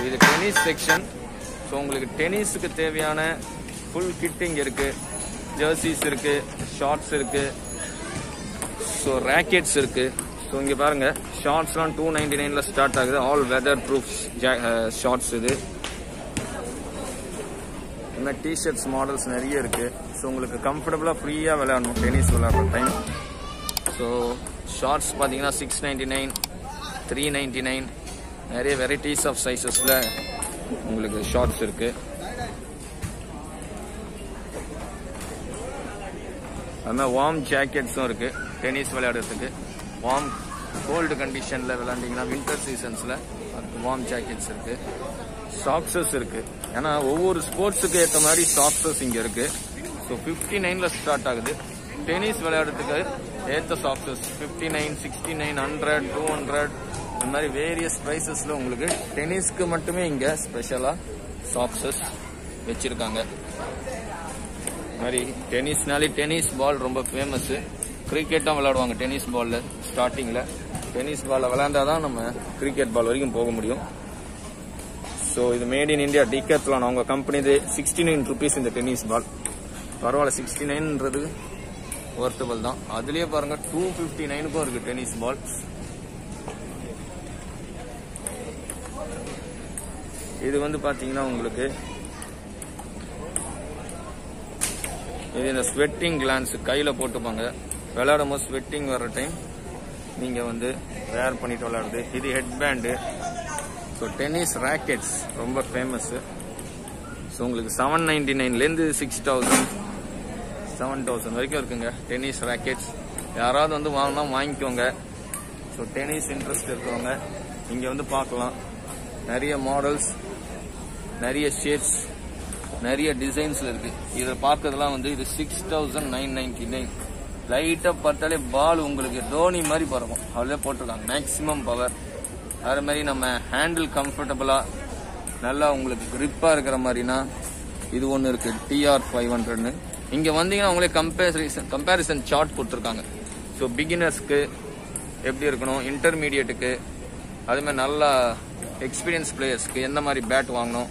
இது tennis section. So உங்களுக்கு டென்னிஸுக்கு தேவையான ஃபுல் கிட்டிங் இருக்கு. ஜெர்சிஸ் இருக்கு, ஷார்ட்ஸ் இருக்கு, ஸோ ரேக்கெட்ஸ் இருக்கு. ஸோ இங்கே பாருங்க, ஷார்ட்ஸ்லாம் 299ல ஸ்டார்ட் ஆகுது. All weatherproof shorts. இது இந்த மாதிரி டிஷர்ட்ஸ் மாடல்ஸ் நிறைய இருக்கு. ஸோ உங்களுக்கு கம்ஃபர்டபுளாக ஃப்ரீயாக விளையாடணும் டென்னிஸ் விளையாடுற டைம். ஸோ ஷார்ட்ஸ் பார்த்தீங்கன்னா 699, 399, நிறைய வெரைட்டிஸ் ஆஃப் சைஸஸில் உங்களுக்கு ஷார்ட்ஸ் இருக்கு. அது மாதிரி வார்ம் ஜாக்கெட்ஸும் இருக்கு டென்னிஸ் விளையாடுறதுக்கு. வார்ம் கோல்டு கண்டிஷனில் விளையாண்டிங்கன்னா வின்டர் சீசன்ஸில் வார்ம் ஜாக்கெட்ஸ் இருக்கு. சாக்ஸஸ் இருக்கு. ஏன்னா ஒவ்வொரு ஸ்போர்ட்ஸுக்கு ஏற்ற மாதிரி சாக்ஸஸ் இங்கே இருக்கு. ஸோ 59ல ஸ்டார்ட் ஆகுது. டென்னிஸ் விளையாடுறதுக்கு ஏற்ற சாக்ஸஸ் 59, 69, 100, 200 இந்த மாதிரி வேரியஸ் ப்ரைஸஸில் உங்களுக்கு டென்னிஸ்க்கு மட்டுமே இங்கே ஸ்பெஷலாக சாக்ஸஸ் வச்சுருக்காங்க. மாதிரி டென்னிஸ்னாலே டென்னிஸ் பால் ரொம்ப ஃபேமஸ்ஸு. கிரிக்கெட்டும் விளையாடுவாங்க டென்னிஸ் பாலில். ஸ்டார்டிங்கில் டென்னிஸ் பாலில் விளையாண்டாதான் நம்ம கிரிக்கெட் பால் வரைக்கும் போக முடியும். ஸோ இது மேட் இன் இந்தியா, டிகேத்லான் அவங்க கம்பெனி. இது 69 rupees இந்த டென்னிஸ் பால். பரவாயில்ல, 69ன்றது ஒர்த்தபிள் தான். அதுலேயே பாருங்க 259க்கும் இருக்கு டென்னிஸ் பால். இது வந்து பாத்தீங்கன்னா உங்களுக்கு இது இந்த ஸ்வெட்டிங் கிளான்ஸ் கையில போட்டுப்பாங்க. விளையாடும் போது ஸ்வெட்டிங் வர்ற டைம் நீங்க வந்து வேர் பண்ணிட்டு விளையாடுது. இது head pant. So tennis rackets ரொம்ப ஃபேமஸ். ஸோ உங்களுக்கு 799லேருந்து 6000, 7000 வரைக்கும் இருக்குங்க டென்னிஸ் ரேக்கெட்ஸ். யாராவது வந்து வாங்கினா வாங்கிக்கோங்க. ஸோ டென்னிஸ் இன்ட்ரெஸ்ட் இருக்கிறவங்க இங்கே வந்து பார்க்கலாம். நிறைய மாடல்ஸ், நிறைய ஷேப்ஸ், நிறைய டிசைன்ஸ்ல இருக்கு. இதை பார்க்கறதுலாம் வந்து இது 6999. லைட்டா பார்த்தாலே பால் உங்களுக்கு தோனி மாதிரி பறக்கும். அதில் போட்டிருக்காங்க மேக்சிமம் பவர். அதே மாதிரி நம்ம ஹேண்டில் கம்ஃபர்டபுளா நல்லா உங்களுக்கு கிரிப்பா இருக்கிற மாதிரினா இது ஒன்று இருக்கு, TR500ன்னு. இங்க வந்தீங்கன்னா அவங்களே கம்பேரிசன் சார்ட் கொடுத்துருக்காங்க. ஸோ பிகினர்ஸ்க்கு எப்படி இருக்கணும், இன்டர்மீடியட்டுக்கு, அதே மாதிரி நல்லா எக்ஸ்பீரியன்ஸ் பிளேயர்ஸ்க்கு எந்த மாதிரி பேட் வாங்கணும்,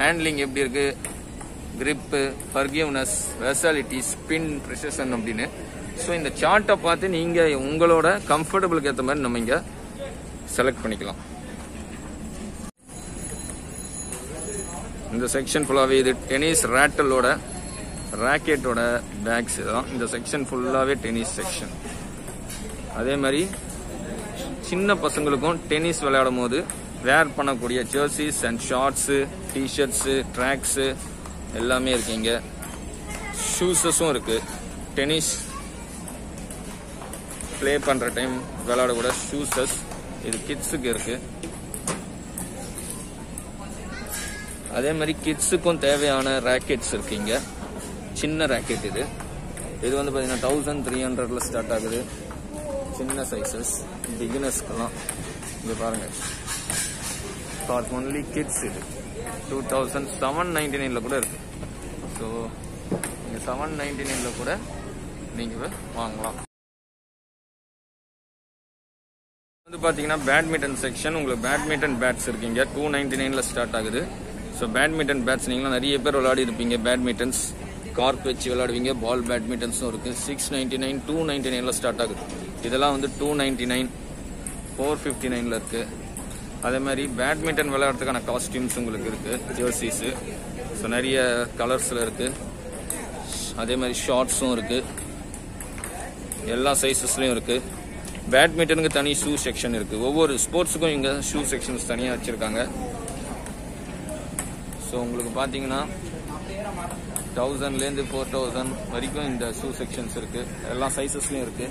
ஹேண்ட்லிங் எப்படி இருக்கு, கிரிப்பு, ஃபர்கிவ்னஸ், வெர்சாலிட்டி, ஸ்பின், ப்ரிசிஷன் அப்படின்னு. ஸோ இந்த சார்ட்டை பார்த்து நீங்க உங்களோட கம்ஃபர்டபுளுக்கு ஏற்ற மாதிரி நம்ம இங்க செலக்ட் பண்ணிக்கலாம். இந்த செக்ஷன் ஃபுல்லாவே இது டென்னிஸ் ரேட்டலோட ராக்கெட்டோட பேக்ஸ் தான். இந்த செக்ஷன் ஃபுல்லாவே டென்னிஸ் செக்ஷன். அதே மாதிரி சின்ன பசங்களுக்கும் டென்னிஸ் விளையாடும் போது வேர் பண்ணக்கூடிய jerseys and shorts, t-shirts, tracks எல்லாமே இருக்குங்க. ஷூஸஸும் இருக்கு. டென்னிஸ் பிளே பண்ற டைம் விளையாடக்கூட ஷூஸஸ் இது கிட்ஸுக்கு இருக்கு. அதே மாதிரி கிட்ஸுக்கும் தேவையான ராக்கெட்ஸ் இருக்குங்க. சின்ன ராக்கெட் இது. இது வந்து பாத்தீங்கன்னா 1300ல ஸ்டார்ட் ஆகுது. சின்ன சைசஸ் பிகினர்ஸ்க்கெல்லாம். இங்க பாருங்க, ஃபார் ஒன்லி கிட்ஸ் இது 2799ல கூட இருக்கு. ஸோ நீங்க 799ல கூட நீங்க வாங்கலாம். வந்து பாத்தீங்கன்னா பேட்மிண்டன் செக்ஷன். உங்களுக்கு பேட்மிண்டன் பேட்ஸ் இருக்குங்க. 299ல ஸ்டார்ட் ஆகுது. ஸோ பேட்மிண்டன் பேட்ஸ் நீங்களாம் நிறைய பேர் விளையாடி இருப்பீங்க. பேட்மிண்டன்ஸ் கார்க் வச்சு விளையாடுவீங்க. பால் பேட்மிண்டன்ஸும் இருக்கு. 699, 299ல ஸ்டார்ட் ஆகுது. இதெல்லாம் வந்து 299, 459ல இருக்கு. அதே மாதிரி பேட்மிண்டன் விளையாடுறதுக்கான காஸ்டியூம்ஸ் உங்களுக்கு இருக்கு, ஜெர்சிஸ். ஸோ நிறைய கலர்ஸ்ல இருக்கு. அதே மாதிரி ஷார்ட்ஸும் இருக்கு. எல்லா சைஸஸ்லயும் இருக்கு. பேட்மிண்டனுக்கு தனி ஷூ செக்ஷன் இருக்கு. ஒவ்வொரு ஸ்போர்ட்ஸுக்கும் இங்க ஷூ செக்ஷன்ஸ் தனியா வச்சிருக்காங்க. ஸோ உங்களுக்கு பாத்தீங்கன்னா 1000லேருந்து 4000 வரைக்கும் இந்த ஷூ செக்ஷன்ஸ் இருக்கு. எல்லா சைஸஸ்லயும் இருக்கு.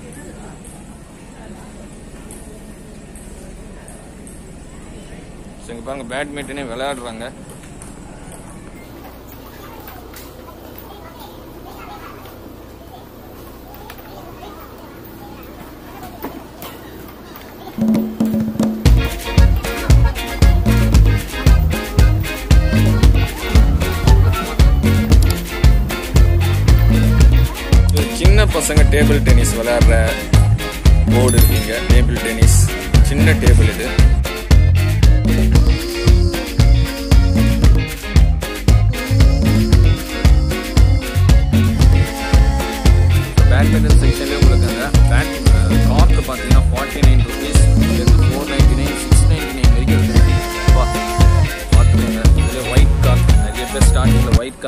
இங்க பாருங்க, பேட்மிண்டனே விளையாடுறாங்க. சின்ன பசங்க டேபிள் டென்னிஸ் விளையாடுற போர்டு இருக்குங்க. டேபிள் டென்னிஸ் சின்ன டேபிள் இது.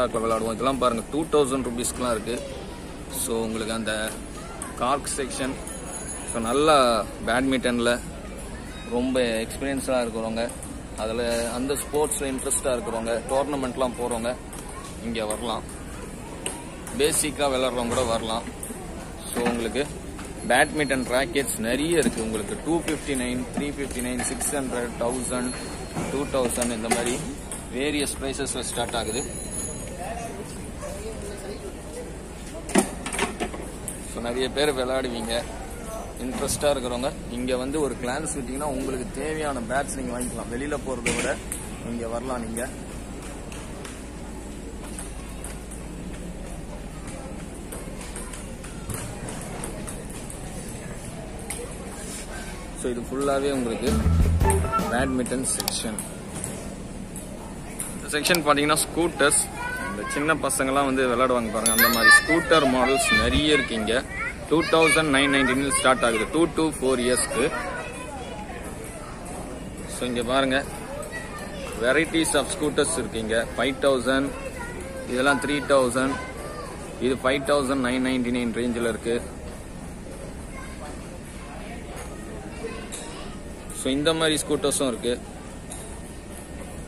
ஸ்டாக்ல விளையாடுவோம். இதெல்லாம் பாருங்க 2000 rupeesக்குலாம் இருக்கு. ஸோ உங்களுக்கு அந்த கார்க் செக்ஷன், ஸோ நல்லா பேட்மிண்டனில் ரொம்ப எக்ஸ்பீரியன்ஸாக இருக்கிறவங்க, அதில் அந்த ஸ்போர்ட்ஸில் இன்ட்ரெஸ்டாக இருக்கிறவங்க, டோர்னமெண்ட்லாம் போகிறவங்க இங்கே வரலாம். பேசிக்காக விளையாடுறவங்க கூட வரலாம். ஸோ உங்களுக்கு பேட்மிண்டன் ராக்கெட்ஸ் நிறைய இருக்குது. உங்களுக்கு 259, 359, 600, 1000, 2000 இந்த மாதிரி வேரியஸ் ப்ரைஸஸில் ஸ்டார்ட் ஆகுது. ஸோ நிறைய பேர் விளையாடுவீங்க, இன்ட்ரெஸ்டாக இருக்கிறவங்க இங்கே வந்து ஒரு கிளான்ஸ் விட்டீங்கன்னா உங்களுக்கு தேவையான பேட்ஸ் நீங்கள் வாங்கிக்கலாம். வெளியில் போகிறத விட இங்கே வரலாம் நீங்கள். ஸோ இது ஃபுல்லாகவே உங்களுக்கு பேட்மிண்டன் செக்ஷன். இந்த செக்ஷன் பார்த்தீங்கன்னா ஸ்கூட்டர்ஸ், இந்த சின்ன பசங்கள்லாம் வந்து விளையாடுவாங்க பாருங்க, அந்த மாதிரி ஸ்கூட்டர் மாடல்ஸ் நிறைய இருக்கு இங்கே. 2999 ஸ்டார்ட் ஆகுது 2 to 4 இயர்ஸ்க்கு. ஸோ இங்கே பாருங்க வெரைட்டிஸ் ஆஃப் ஸ்கூட்டர்ஸ் இருக்கு இங்கே. 5000, இதெல்லாம் 3000, இது 5999 ரேஞ்சில் இருக்கு. ஸோ இந்த மாதிரி ஸ்கூட்டர்ஸும் இருக்கு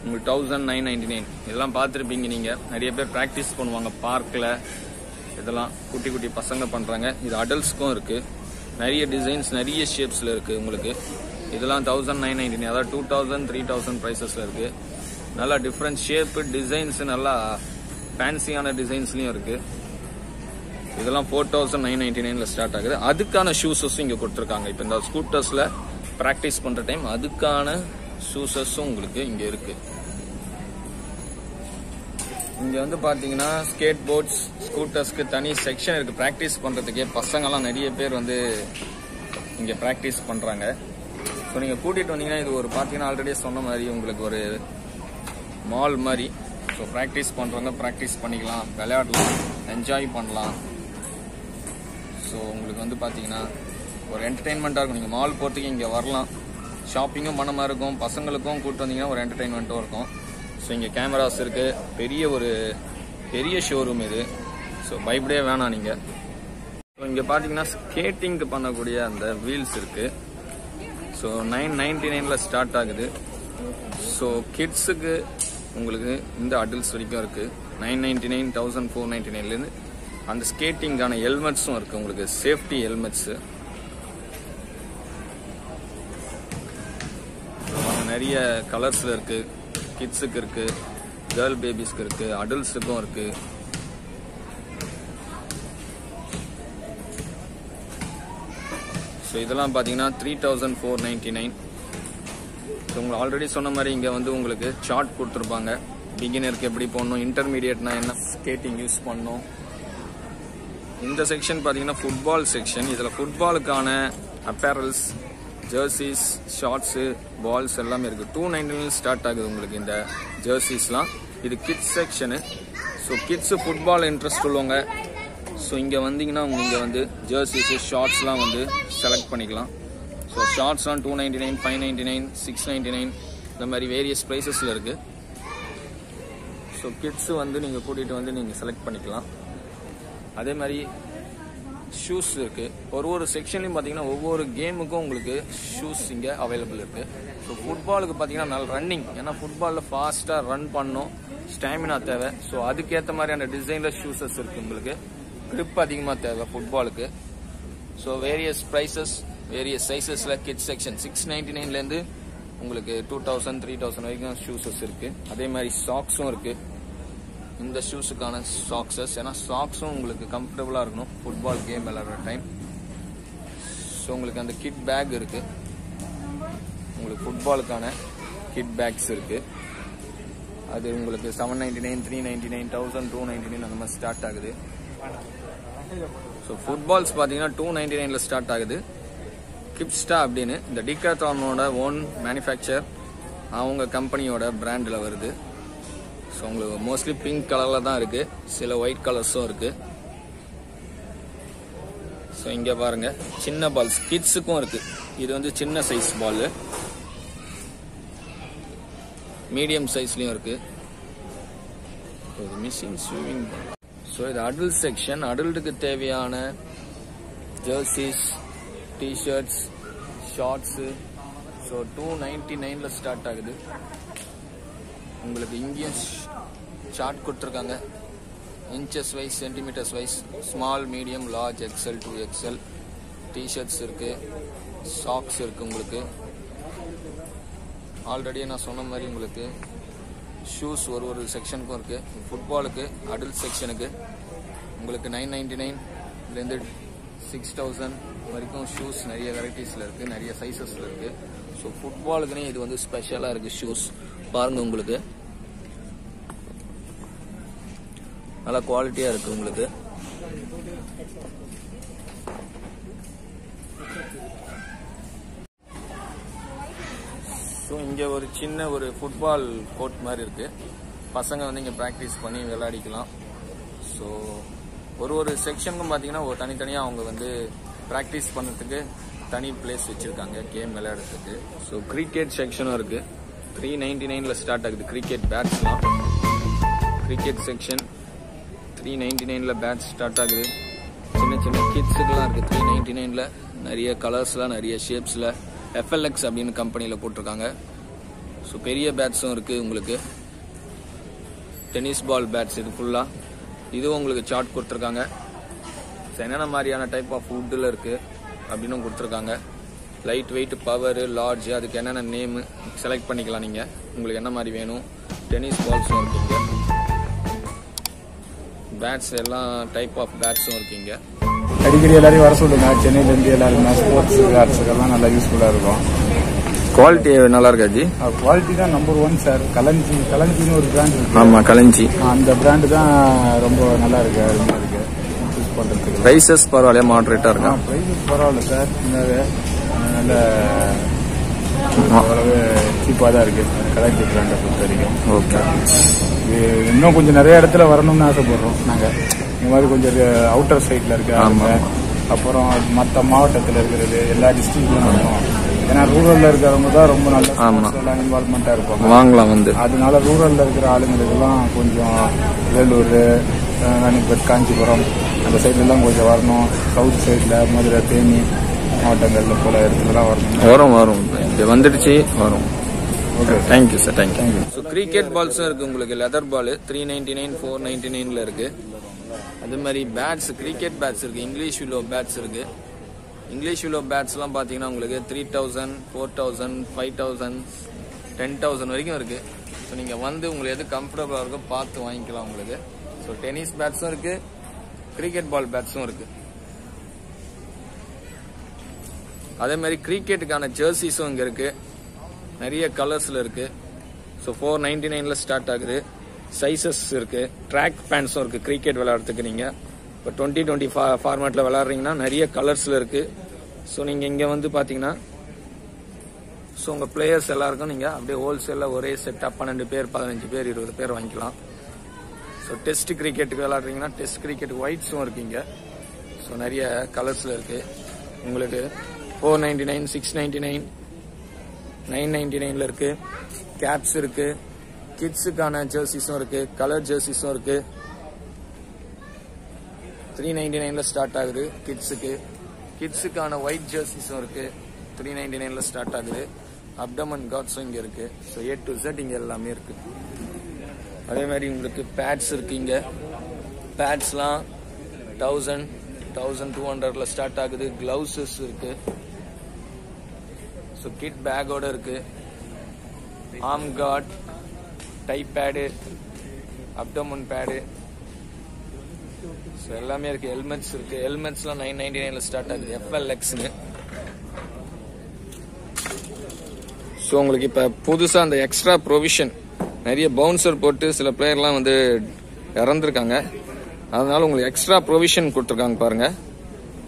உங்களுக்கு 1999. இதெல்லாம் பார்த்துருப்பீங்க நீங்கள். நிறைய பேர் ப்ராக்டிஸ் பண்ணுவாங்க பார்க்கில். இதெல்லாம் குட்டி குட்டி பசங்க பண்ணுறாங்க. இது அடல்ட்ஸ்க்கும் இருக்குது. நிறைய டிசைன்ஸ் நிறைய ஷேப்ஸில் இருக்குது உங்களுக்கு. இதெல்லாம் 1999, அதாவது 2000, 3000 ப்ரைஸஸில் இருக்குது. நல்லா டிஃப்ரெண்ட் ஷேப்பு, டிசைன்ஸு நல்லா ஃபேன்சியான டிசைன்ஸ்லையும் இருக்குது. இதெல்லாம் 4999 ஸ்டார்ட் ஆகுது. அதுக்கான ஷூஸஸும் இங்கே கொடுத்துருக்காங்க. இப்போ இந்த ஸ்கூட்டர்ஸில் ப்ராக்டிஸ் பண்ணுற டைம் அதுக்கான ஷூஸஸும் உங்களுக்கு இங்கே இருக்குது. இங்கே வந்து பார்த்தீங்கன்னா ஸ்கேட் போர்ட்ஸ், ஸ்கூட்டர்ஸ்க்கு தனி செக்ஷன் இருக்குது. ப்ராக்டிஸ் பண்ணுறதுக்கே பசங்கள்லாம் நிறைய பேர் வந்து இங்கே ப்ராக்டிஸ் பண்ணுறாங்க. ஸோ நீங்கள் கூட்டிகிட்டு வந்தீங்கன்னா இது ஒரு பார்த்தீங்கன்னா ஆல்ரெடி சொன்ன மாதிரி உங்களுக்கு ஒரு மால் மாதிரி. ஸோ ப்ராக்டிஸ் பண்ணுறவங்க ப்ராக்டிஸ் பண்ணிக்கலாம், விளையாடலாம், என்ஜாய் பண்ணலாம். ஸோ உங்களுக்கு வந்து பார்த்தீங்கன்னா ஒரு என்டர்டெயின்மெண்ட்டாக இருக்கும். நீங்கள் மால் போகிறதுக்கு இங்கே வரலாம், ஷாப்பிங்கும் பண்ண மாதிரி இருக்கும். பசங்களுக்கும் கூப்பிட்டு வந்தீங்கன்னா ஒரு என்டர்டெயின்மெண்ட்டும் இருக்கும். ஸோ இங்கே கேமராஸ் இருக்குது. பெரிய ஷோரூம் இது. ஸோ பயப்படவே வேணாம் நீங்கள். ஸோ இங்கே பார்த்தீங்கன்னா ஸ்கேட்டிங்க்கு பண்ணக்கூடிய அந்த வீல்ஸ் இருக்குது. ஸோ 999 ஸ்டார்ட் ஆகுது. ஸோ கிட்ஸுக்கு உங்களுக்கு இந்த அடல்ட்ஸ் வரைக்கும் இருக்குது. 999, 1499 அந்த ஸ்கேட்டிங்கான ஹெல்மெட்ஸும் இருக்குது உங்களுக்கு, சேஃப்டி ஹெல்மெட்ஸு. நிறைய கலர்ஸில் இருக்குது. கிட்ஸுக்கு இருக்குது, கேர்ள் பேபிஸ்க்கு இருக்குது, அடல்ட்ஸுக்கும் இருக்குது. ஸோ இதெல்லாம் பார்த்தீங்கன்னா 3499. ஸோ உங்களுக்கு ஆல்ரெடி சொன்ன மாதிரி இங்கே வந்து உங்களுக்கு சார்ட் கொடுத்துருப்பாங்க. பிகினருக்கு எப்படி போடணும், இன்டர்மீடியட்னா என்ன ஸ்கேட்டிங் யூஸ் பண்ணணும். இந்த செக்ஷன் பார்த்தீங்கன்னா ஃபுட்பால் செக்ஷன். இதில் ஃபுட்பாலுக்கான அப்பேரல்ஸ், ஜெர்சிஸ், ஷார்ட்ஸு, பால்ஸ் எல்லாமே இருக்குது. 299 ஸ்டார்ட் ஆகுது உங்களுக்கு இந்த ஜெர்சிஸ்லாம். இது kids section. So kids football interest உள்ளவங்க ஸோ இங்கே வந்தீங்கன்னா இங்கே வந்து ஜெர்சிஸு, ஷார்ட்ஸ்லாம் வந்து செலக்ட் பண்ணிக்கலாம். ஸோ ஷார்ட்ஸ்லாம் 299, 599, 699 இந்த மாதிரி வேரியஸ் ப்ரைஸஸில் இருக்குது. ஸோ கிட்ஸு வந்து நீங்கள் கூட்டிகிட்டு வந்து நீங்கள் செலக்ட் பண்ணிக்கலாம். அதே மாதிரி ஷூஸ் இருக்குது. ஒரு செக்ஷன்லையும் பார்த்தீங்கன்னா ஒவ்வொரு கேமுக்கும் உங்களுக்கு ஷூஸ் இங்கே அவைலபிள் இருக்குது. ஸோ ஃபுட்பாலுக்கு பார்த்தீங்கன்னா நல்ல ரன்னிங், ஏன்னா ஃபுட்பாலில் ஃபாஸ்ட்டாக ரன் பண்ணணும், ஸ்டாமினா தேவை. ஸோ அதுக்கேற்ற மாதிரியான டிசைனில் ஷூஸஸ் இருக்குது உங்களுக்கு. grip அதிகமாக தேவை ஃபுட்பாலுக்கு. ஸோ வேரியஸ் ப்ரைஸஸ், வேரியஸ் சைஸஸில் கிட்ஸ் செக்ஷன் 699 உங்களுக்கு 2000, 3000 வரைக்கும் ஷூஸஸ் இருக்குது. அதே மாதிரி சாக்ஸும் இருக்குது. இந்த ஷூஸுக்கான சாக்ஸஸ், ஏன்னா சாக்ஸும் உங்களுக்கு கம்ஃபர்டபுளாக இருக்கணும் ஃபுட்பால் கேம் விளையாடுற டைம். ஸோ உங்களுக்கு அந்த கிட் பேக் இருக்குது. உங்களுக்கு ஃபுட்பாலுக்கான கிட் பேக்ஸ் இருக்குது. அது உங்களுக்கு 799, 399, 1000, 299 அந்த மாதிரி ஸ்டார்ட் ஆகுது. ஸோ ஃபுட்பால்ஸ் பார்த்தீங்கன்னா 299 ஸ்டார்ட் ஆகுது. கிப்ஸ்டா அப்படின்னு இந்த டிகாத்லானோட ஓன் மேனுஃபேக்சர், அவங்க கம்பெனியோட பிராண்டில் வருது. ஸோ உங்களுக்கு மோஸ்ட்லி பிங்க் கலரில் தான் இருக்குது, சில ஒயிட் கலர்ஸும் இருக்குது. ஸோ இங்கே பாருங்கள் சின்ன பால்ஸ் கிட்ஸுக்கும் இருக்குது. இது வந்து சின்ன சைஸ் பால், மீடியம் சைஸ்லேயும் இருக்குது. Machine swimming. ஸோ இது அடல்ட் செக்ஷன். அடல்ட்டுக்கு தேவையான jerseys, t-shirts, shorts. So 299 start ஆகுது. உங்களுக்கு இங்கேயும் சார்ட் கொடுத்துருக்காங்க, inches wise, centimetres wise, small, medium, large, XL, 2XL. T-shirts இருக்கு, சாக்ஸ் இருக்கு. உங்களுக்கு ஆல்ரெடி நான் சொன்ன மாதிரி உங்களுக்கு ஷூஸ் ஒரு செக்ஷனுக்கும் இருக்கு. ஃபுட்பாலுக்கு அடல்ட் செக்ஷனுக்கு உங்களுக்கு 999 6000 வரைக்கும் ஷூஸ் நிறைய வெரைட்டிஸ்ல இருக்கு, நிறைய சைசஸ்ல இருக்கு. ஸோ ஃபுட்பாலுக்குனே இது வந்து ஸ்பெஷலா இருக்கு ஷூஸ். பாருங்க, உங்களுக்கு நல்லா குவாலிட்டியா இருக்கு. உங்களுக்கு ஸோ இங்கே ஒரு சின்ன ஒரு ஃபுட்பால் கோர்ட் மாதிரி இருக்கு. பசங்க வந்து இங்கே ப்ராக்டிஸ் பண்ணி விளையாடிக்கலாம். ஸோ ஒரு செக்ஷனுக்கும் பார்த்தீங்கன்னா ஒரு தனித்தனியாக அவங்க வந்து ப்ராக்டிஸ் பண்ணுறதுக்கு தனி பிளேஸ் வச்சுருக்காங்க கேம் விளையாடுறதுக்கு. ஸோ கிரிக்கெட் செக்ஷனும் இருக்குது. 399 ஸ்டார்ட் ஆகுது கிரிக்கெட் பேட்ஸ்லாம். கிரிக்கெட் செக்ஷன் 399 பேட்ஸ் ஸ்டார்ட் ஆகுது. சின்ன சின்ன கிட்ஸுக்கெல்லாம் இருக்குது 399. நிறைய கலர்ஸ்லாம், நிறைய ஷேப்ஸில் FLX அப்படின்னு கம்பெனியில் போட்டிருக்காங்க. ஸோ பெரிய பேட்ஸும் இருக்குது. உங்களுக்கு டென்னிஸ் பால் பேட்ஸ் இது ஃபுல்லாக. இதுவும் உங்களுக்கு சார்ட் கொடுத்துருக்காங்க. ஸோ என்னென்ன மாதிரியான டைப் ஆஃப் வுட்டில் இருக்குது அப்படின்னு கொடுத்துருக்காங்க. லைட் வெயிட், பவர், லார்ஜ், அதுக்கு என்னென்ன நேமு செலக்ட் பண்ணிக்கலாம் நீங்கள், உங்களுக்கு என்ன மாதிரி வேணும். டென்னிஸ் பால்ஸும் இருக்குங்க. பேட்ஸ் எல்லாம் டைப் ஆஃப் பேட்ஸும் இருக்குங்க. அடிக்கடி எல்லாரையும் வர சொல்லுங்க, சென்னையிலேருந்து எல்லாருமே. ஸ்போர்ட்ஸ் பேட்ஸுக்கெல்லாம் நல்லா யூஸ்ஃபுல்லாக இருக்கும். குவாலிட்டி நல்லா இருக்காஜி? குவாலிட்டி தான் நம்பர் 1 சார். கலஞ்சின்னு ஒரு பிராண்ட் இருக்கு. ஆமாம், கலஞ்சி. அந்த பிராண்டு தான் ரொம்ப நல்லா இருக்கு, அருமையாக இருக்கு யூஸ் பண்ணுறதுக்கு. ப்ரைஸஸ் பரவாயில்ல, மாடரேட்டாக இருக்கா? ப்ரைஸஸ் பரவாயில்ல சார். நல்ல ஓரளவு சீப்பாக தான் இருக்கு கலஞ்சி பிராண்டை பொறுத்த வரைக்கும். ஓகே. இன்னும் கொஞ்சம் நிறைய இடத்துல வரணும்னு ஆசைப்படுறோம் நாங்கள். இந்த மாதிரி கொஞ்சம் அவுட்டர் சைடில் இருக்கு. அப்புறம் மற்ற மாவட்டத்தில் இருக்கிறது எல்லா டிஸ்ட்ரிக்ட்லையும் வரணும். ஏன்னா ரூரல்ல இருக்கிறவங்க தான் ரொம்ப நல்ல இன்வால்மெண்டா இருப்பாங்க. வாங்கலாம் வந்து. அதனால ரூரல்ல இருக்கிற ஆளுங்களுக்கெல்லாம் கொஞ்சம் வேலூர், ராணிப்பேட், காஞ்சிபுரம் அந்த சைட்லாம் கொஞ்சம் வரணும். சவுத் சைட்ல மதுரை, தேனி மாவட்டங்கள்ல போல இடத்துலலாம் வரணும். வரும் இங்க வந்துடுச்சு, வரும். Okay, thank you sir, thank you. So cricket பால்ஸும் இருக்கு உங்களுக்கு. லெதர் பால் 399, 499 இருக்கு. அதே மாதிரி பேட்ஸ், கிரிக்கெட் பேட்ஸ் இருக்கு. இங்கிலீஷ் வில்லோ பேட்ஸ் இருக்கு. இங்கிலீஷ் வில்லோ பேட்ஸ்லாம் பார்த்தீங்கன்னா உங்களுக்கு 3000, 4000, 5000, 10,000 வரைக்கும் இருக்கு. ஸோ நீங்கள் வந்து உங்களுக்கு எது கம்ஃபர்டபுளாக இருக்கோ பார்த்து வாங்கிக்கலாம் உங்களுக்கு. ஸோ டென்னிஸ் பேட்ஸும் இருக்கு, கிரிக்கெட் பால் பேட்ஸும் இருக்கு. அதே மாதிரி கிரிக்கெட்டுக்கான ஜெர்சிஸும் இங்கே இருக்கு. நிறைய கலர்ஸில் இருக்கு. ஸோ 499 ஸ்டார்ட் ஆகுது. சைசஸ் இருக்கு. ட்ராக் பேண்ட்ஸும் இருக்கு கிரிக்கெட் விளையாடுறதுக்கு. நீங்கள் இப்போ 2020 ஃபார்மேட்டில் விளையாடுறீங்கன்னா நிறைய கலர்ஸில் இருக்கு. ஸோ நீங்கள் இங்கே வந்து பார்த்தீங்கன்னா ஸோ உங்கள் பிளேயர்ஸ் எல்லாருக்கும் நீங்கள் அப்படியே ஹோல்சேலில் ஒரே செட்டாக 12 பேர், 15 பேர், 20 பேர் வாங்கிக்கலாம். ஸோ டெஸ்ட் கிரிக்கெட்டுக்கு விளையாடுறீங்கன்னா டெஸ்ட் கிரிக்கெட் ஒயிட்ஸும் இருக்குங்க. ஸோ நிறைய கலர்ஸில் இருக்கு. உங்களுக்கு 499, 699, 999 இருக்கு. கேப்ஸ் இருக்கு. கிட்ஸுக்கான ஜெர்சிஸும் இருக்கு. கலர் ஜெர்சிஸும் இருக்கு. 399 ஸ்டார்ட் ஆகுது கிட்ஸுக்கு. கிட்ஸுக்கான ஒயிட் ஜெர்சிஸும் இருக்கு. 399 ஸ்டார்ட் ஆகுது. அப்டமன் கார்ட்ஸும் இங்க இருக்கு. ஸோ A to Z இங்க எல்லாமே இருக்கு. அதே மாதிரி உங்களுக்கு பேட்ஸ் இருக்கு. இங்க பேட்ஸ்லாம் 1000, 1200 ஸ்டார்ட் ஆகுது. கிளவுசஸ் இருக்கு. ஸோ கிட் பேக்கோட இருக்கு. Arm guard, thigh pad, abdomen pad, so எல்லாமே இருக்கு. ஹெல்மெட்ஸ் இருக்கு. ஹெல்மெட்ஸ்லாம் 999 ஸ்டார்ட் ஆகுது. FLXன்னு. ஸோ உங்களுக்கு இப்போ புதுசாக அந்த எக்ஸ்ட்ரா ப்ரொவிஷன், நிறைய பவுன்சர் போட்டு சில பிளேயர்லாம் வந்து இறந்துருக்காங்க. அதனால உங்களுக்கு எக்ஸ்ட்ரா ப்ரொவிஷன் கொடுத்துருக்காங்க பாருங்க.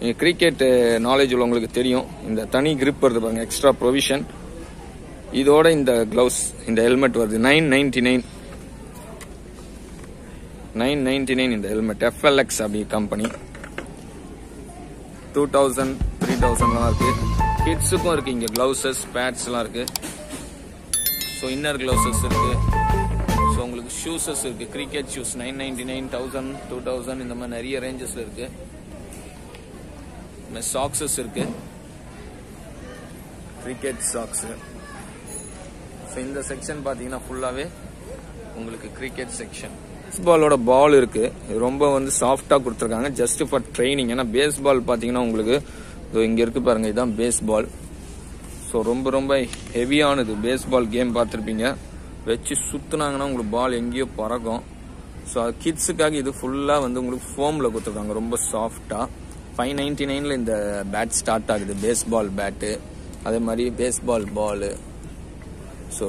நீங்கள் கிரிக்கெட் நாலேஜ் உள்ளவங்களுக்கு தெரியும். இந்த தனி கிரிப் வருது பாருங்க, எக்ஸ்ட்ரா ப்ரொவிஷன். இதோட இந்த கிளவுஸ், இந்த ஹெல்மெட் வருது 999. 999 இந்த ஹெல்மெட். FLX அப்படி கம்பெனி. 2000, 3000 இருக்கு. கிட்ஸுக்கும் இருக்கு இங்க கிளவுசஸ், பேட்ஸ் எல்லாம் இருக்கு. ஸோ இன்னர் கிளவுசஸ் இருக்கு. ஸோ உங்களுக்கு ஷூஸஸ் இருக்கு. கிரிக்கெட் ஷூஸ் 999, 1000, 2000 இந்த மாதிரி நிறைய ரேஞ்சஸ்ல இருக்கு. சாக்ஸஸ் இருக்கு, கிரிக்கெட் சாக்ஸ். ஸோ இந்த செக்ஷன் பார்த்தீங்கன்னா ஃபுல்லாகவே உங்களுக்கு கிரிக்கெட் செக்ஷன். பேஸ்பாலோட பால் இருக்கு, ரொம்ப வந்து சாஃப்டா கொடுத்துருக்காங்க ஜஸ்ட் ஃபார் ட்ரைனிங். ஏன்னா பேஸ்பால் பார்த்தீங்கன்னா உங்களுக்கு இங்க இருக்கு பாருங்க, இதுதான் பேஸ்பால். ஸோ ரொம்ப ரொம்ப ஹெவியானது. பேஸ்பால் கேம் பார்த்துருப்பீங்க, வச்சு சுத்துனாங்கன்னா உங்களுக்கு பால் எங்கேயோ பறக்கும். ஸோ கிட்ஸுக்காக இது ஃபுல்லாக வந்து உங்களுக்கு ஃபோமில் கொடுத்துருக்காங்க, ரொம்ப சாஃப்டா. 599 இந்த பேட் ஸ்டார்ட் ஆகுது, பேஸ்பால் பேட்டு. அதே மாதிரி பேஸ்பால் பாலு. ஸோ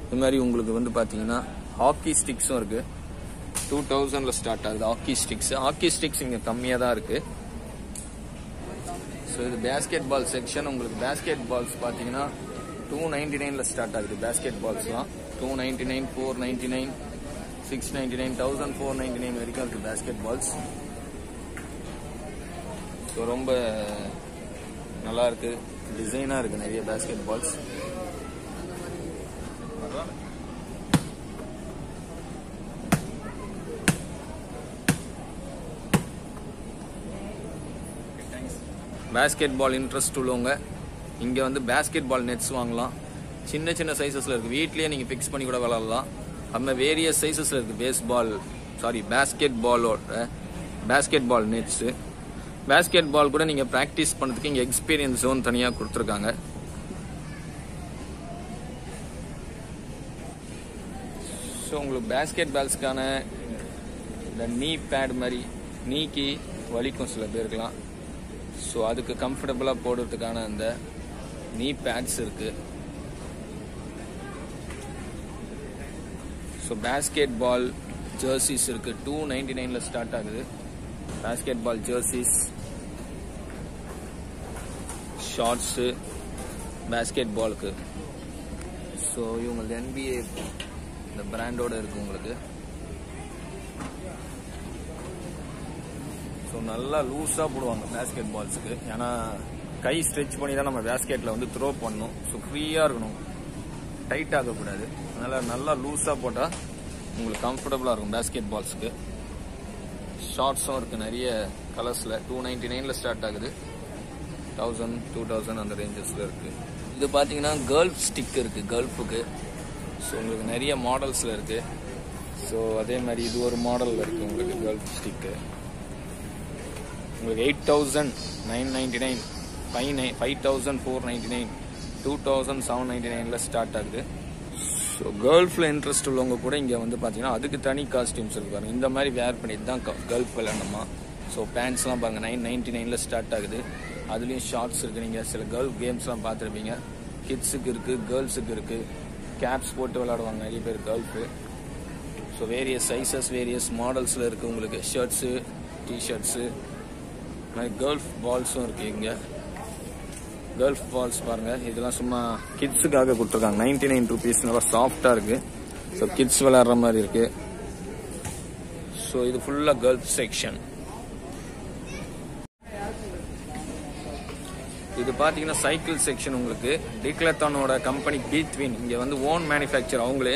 இது மாதிரி உங்களுக்கு வந்து பார்த்தீங்கன்னா ஹாக்கி ஸ்டிக்ஸும் இருக்கு. 2000 ஸ்டார்ட் ஆகுது ஹாக்கி ஸ்டிக்ஸ். ஹாக்கி ஸ்டிக்ஸ் இங்கே கம்மியாக தான் இருக்கு. ஸோ இது பேஸ்கெட் பால் செக்ஷன். உங்களுக்கு பேஸ்கெட் பால்ஸ் பார்த்தீங்கன்னா 299 ஸ்டார்ட் ஆகுது. பேஸ்கெட் பால்ஸ்லாம் 299, 499, 699, 1499 வரைக்கும் இருக்கு பேஸ்கெட் பால்ஸ். ஸோ ரொம்ப நல்லா இருக்கு, டிசைனாக இருக்கு நிறைய basketballs. Basketball interest உள்ளவங்க இங்கே வந்து பேஸ்கெட் பால் நெட்ஸ் வாங்கலாம். சின்ன சின்ன சைஸஸில் இருக்குது, வீட்லேயே நீங்கள் ஃபிக்ஸ் பண்ணி கூட விளாடலாம். அந்த வேரியஸ் சைஸஸில் இருக்குது பேஸ்கெட் பாலோட basketball nets. Basketball கூட நீங்கள் ப்ராக்டிஸ் பண்ணுறதுக்கு இங்கே எக்ஸ்பீரியன்ஸ் ஜோன் தனியாக கொடுத்துருக்காங்க. ஸோ உங்களுக்கு பேஸ்கெட் பால்ஸ்க்கான இந்த நீ பேட் மாதிரி நீக்கி வலிக்கும் சில பேருக்கலாம். ஸோ அதுக்கு கம்ஃபர்டபுளாக போடுறதுக்கான அந்த நீ பேட்ஸ் இருக்கு. ஸோ பேஸ்கெட் பால் ஜெர்சிஸ் இருக்கு, 299 ஸ்டார்ட் ஆகுது. பேஸ்கெட் பால் ஜெர்சிஸ், ஷார்ட்ஸு பேஸ்கெட் பாலுக்கு. ஸோ இவங்களுக்கு NBA இந்த பிராண்டோட இருக்கு உங்களுக்கு. ஸோ நல்லா லூஸாக போடுவாங்க பேஸ்கெட் பால்ஸுக்கு. ஏன்னா கை ஸ்ட்ரெச் பண்ணி தான் நம்ம பேஸ்கெட்டில் வந்து த்ரோ பண்ணணும். ஸோ ஃப்ரீயாக இருக்கணும், டைட் ஆகக்கூடாது. அதனால் நல்லா லூஸாக போட்டால் உங்களுக்கு கம்ஃபர்டபுளாக இருக்கும் பேஸ்கெட் பால்ஸுக்கு. ஷார்ட்ஸும் இருக்குது நிறைய கலர்ஸில். 299 ஸ்டார்ட் ஆகுது, 1000, 2000 அந்த ரேஞ்சஸில் இருக்குது. இது பார்த்தீங்கன்னா கல்ஃப் ஸ்டிக் இருக்குது, கல்ஃபுக்கு. ஸோ உங்களுக்கு நிறைய மாடல்ஸில் இருக்குது. ஸோ அதே மாதிரி இது ஒரு மாடலில் இருக்குது உங்களுக்கு கல்ஃப் ஸ்டிக்கு. உங்களுக்கு 8999, 5499, 2799 ஸ்டார்ட் ஆகுது. ஸோ கேர்ள்ஸில் இன்ட்ரெஸ்ட் உள்ளவங்க கூட இங்கே வந்து பார்த்தீங்கன்னா அதுக்கு தனி காஸ்டியூம்ஸ் இருக்கு பாருங்க. இந்த மாதிரி வேர் பண்ணிட்டு தான் கேர்ள்ஸ் விளையாடணுமா. ஸோ பேண்ட்ஸ்லாம் பாருங்கள் 999 ஸ்டார்ட் ஆகுது. அதுலேயும் ஷார்ட்ஸ் இருக்குது. நீங்கள் சில கேர்ள் கேம்ஸ்லாம் பார்த்துருப்பீங்க, கிட்ஸுக்கு இருக்குது, கேர்ள்ஸுக்கு இருக்குது. கேப்ஸ் போட்டு விளையாடுவாங்க நிறைய பேர் girls. So various sizes various மாடல்ஸில் இருக்குது உங்களுக்கு. ஷர்ட்ஸு, டிஷர்ட்ஸு, கேர்ள்ஸ் பால்ஸும் இருக்குது இங்கே. கேர்ள்ஸ் பால்ஸ் பாருங்கள், இதெல்லாம் சும்மா கிட்ஸுக்காக கொடுத்துருக்காங்க. 99 rupees, நல்லா சாஃப்டாக இருக்குது. ஸோ கிட்ஸ் விளையாடுற மாதிரி இருக்குது. ஸோ இது ஃபுல்லாக கேர்ள்ஸ் செக்ஷன். இது பார்த்தீங்கன்னா சைக்கிள் செக்ஷன் உங்களுக்கு. டிக்லத்தானோட கம்பெனி பீட்வின் இங்கே வந்து ஓன் மேனுஃபேக்சர் அவங்களே.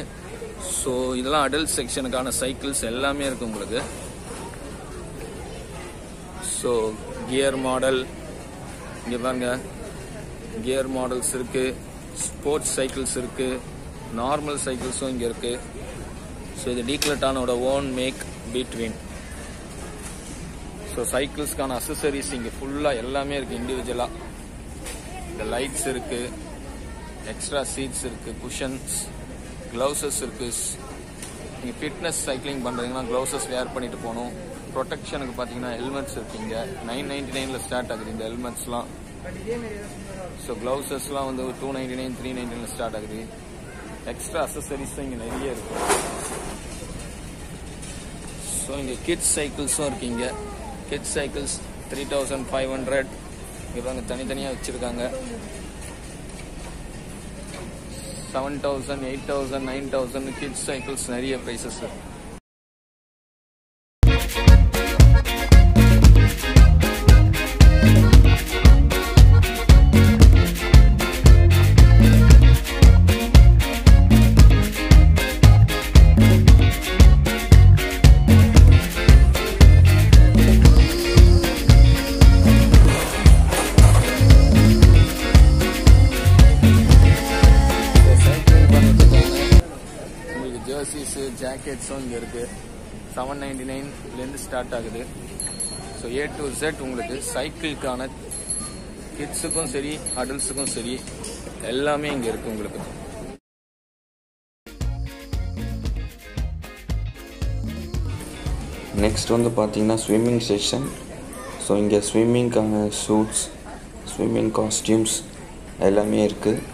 ஸோ இதெல்லாம் அடல்ட் செக்ஷனுக்கான சைக்கிள்ஸ் எல்லாமே இருக்குது உங்களுக்கு. ஸோ கியர் மாடல் இங்கே பாருங்க, கியர் மாடல்ஸ் இருக்கு, ஸ்போர்ட்ஸ் சைக்கிள்ஸ் இருக்கு, நார்மல் சைக்கிள்ஸும் இங்கே இருக்கு. ஸோ இது டிக்லட்டானோட ஓன் மேக் பீட்வின். ஸோ சைக்கிள்ஸ்க்கான அசசரிஸ் இங்கே ஃபுல்லாக எல்லாமே இருக்கு இண்டிவிஜுவலாக. இந்த லைட்ஸ் இருக்கு, எக்ஸ்ட்ரா சீட்ஸ் இருக்கு, குஷன்ஸ், கிளவுசஸ் இருக்கு. நீங்கள் ஃபிட்னஸ் சைக்கிளிங் பண்ணுறீங்கன்னா கிளவுசஸ் வேர் பண்ணிட்டு போகணும். ப்ரொடெக்ஷனுக்கு பார்த்தீங்கன்னா ஹெல்மெட்ஸ் இருக்குங்க. 999 ஸ்டார்ட் ஆகுது இந்த ஹெல்மெட்ஸ்லாம். ஸோ கிளவுசஸ்லாம் வந்து 299, 399 ஸ்டார்ட் ஆகுது. எக்ஸ்ட்ரா அசசரிஸும் இங்கே நிறைய இருக்கு. ஸோ இங்கே கிட்ஸ் சைக்கிள்ஸும் இருக்குங்க. கிட்ஸ் சைக்கிள்ஸ் 3500 இவங்க தனித்தனியாக வச்சுருக்காங்க. 7000, 8000, 9000 கிட்ஸ் சைக்கிள்ஸ் நிறைய ப்ரைஸஸ். ஜெர்சிஸு ஜாக்கெட்ஸும் இங்கே இருக்குது. 799லேருந்து ஸ்டார்ட் ஆகுது. ஸோ A to Z உங்களுக்கு சைக்கிளுக்கான கிட்ஸுக்கும் சரி அடல்ட்ஸுக்கும் சரி எல்லாமே இங்கே இருக்குது உங்களுக்கு. நெக்ஸ்ட் வந்து பார்த்தீங்கன்னா ஸ்விம்மிங் செக்ஷன். ஸோ இங்கே ஸ்விம்மிங்க்கான ஷூட்ஸ், ஸ்விம்மிங் காஸ்டியூம்ஸ் எல்லாமே இருக்குது.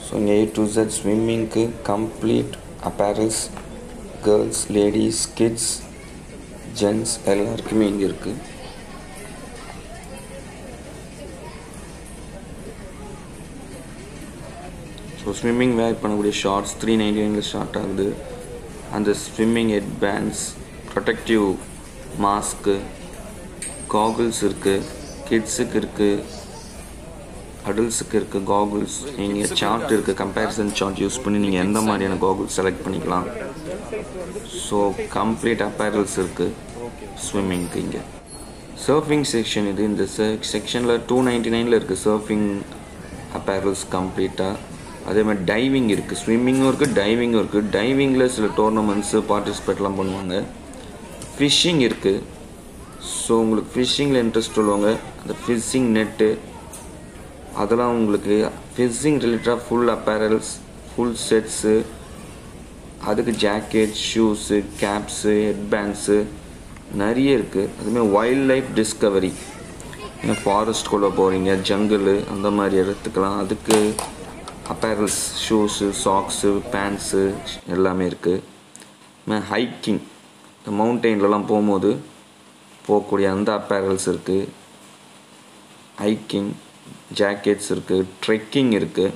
ஸோ இங்கே A to Z ஸ்விம்மிங்க்கு complete apparels, girls, ladies, kids, gents எல்லாருக்குமே இங்கே இருக்குது. ஸோ ஸ்விம்மிங் வேர் பண்ணக்கூடிய ஷார்ட்ஸ் 399 ஸ்டார்ட் ஆகுது. அந்த swimming head bands, protective mask, goggles இருக்குது, கிட்ஸுக்கு இருக்குது, அடல்ட்ஸுக்கு இருக்குது காகுல்ஸ். நீங்கள் சார்ட் இருக்குது, கம்பேரிசன் சார்ட் யூஸ் பண்ணி நீங்கள் எந்த மாதிரியான காகுல்ஸ் செலக்ட் பண்ணிக்கலாம். ஸோ கம்ப்ளீட் அப்பேரல்ஸ் இருக்குது ஸ்விம்மிங்க்கு. இங்கே சர்ஃபிங் செக்ஷன் இது. இந்த செக்ஷனில் 299 இருக்குது சர்ஃபிங் அப்பேரல்ஸ் கம்ப்ளீட்டாக. அதே மாதிரி டைவிங் இருக்குது, ஸ்விம்மிங்கும் இருக்குது, டைவிங்கும் இருக்குது. டைவிங்கில் சில டோர்னமெண்ட்ஸு பார்ட்டிசிபேட்லாம் பண்ணுவாங்க. ஃபிஷ்ஷிங் இருக்குது. ஸோ உங்களுக்கு ஃபிஷ்ஷிங்கில் இன்ட்ரெஸ்ட் உள்ளவங்க அந்த ஃபிஷ்ஷிங் நெட்டு அதெல்லாம் உங்களுக்கு ஃபிஷ்ஷிங் ரிலேட்டடாக ஃபுல் அப்பேரல்ஸ், ஃபுல் செட்ஸு, அதுக்கு ஜாக்கெட், ஷூஸு, கேப்ஸு, ஹெட்பேண்ட்ஸு நிறைய இருக்குது. அதுமாதிரி வைல்ட் லைஃப் டிஸ்கவரி, ஃபாரஸ்ட்குள்ளே போகிறீங்க, ஜங்கிள் அந்த மாதிரி இடத்துக்கெல்லாம் அதுக்கு அப்பேரல்ஸ், ஷூஸு, சாக்ஸு, பேண்ட்ஸு எல்லாமே இருக்குது. ஹைக்கிங், மவுண்டெயின்லலாம் போகும்போது போகக்கூடிய அந்த அப்பேரல்ஸ் இருக்குது. ஹைக்கிங் ஜாக்கெட்ஸ் இருக்குது. ட்ரெக்கிங் இருக்குது.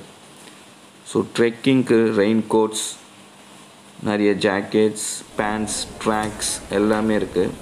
ஸோ ட்ரெக்கிங்க்கு ரெயின் கோட்ஸ், நிறைய ஜாக்கெட்ஸ், பேண்ட்ஸ், ட்ராக்ஸ் எல்லாமே இருக்குது.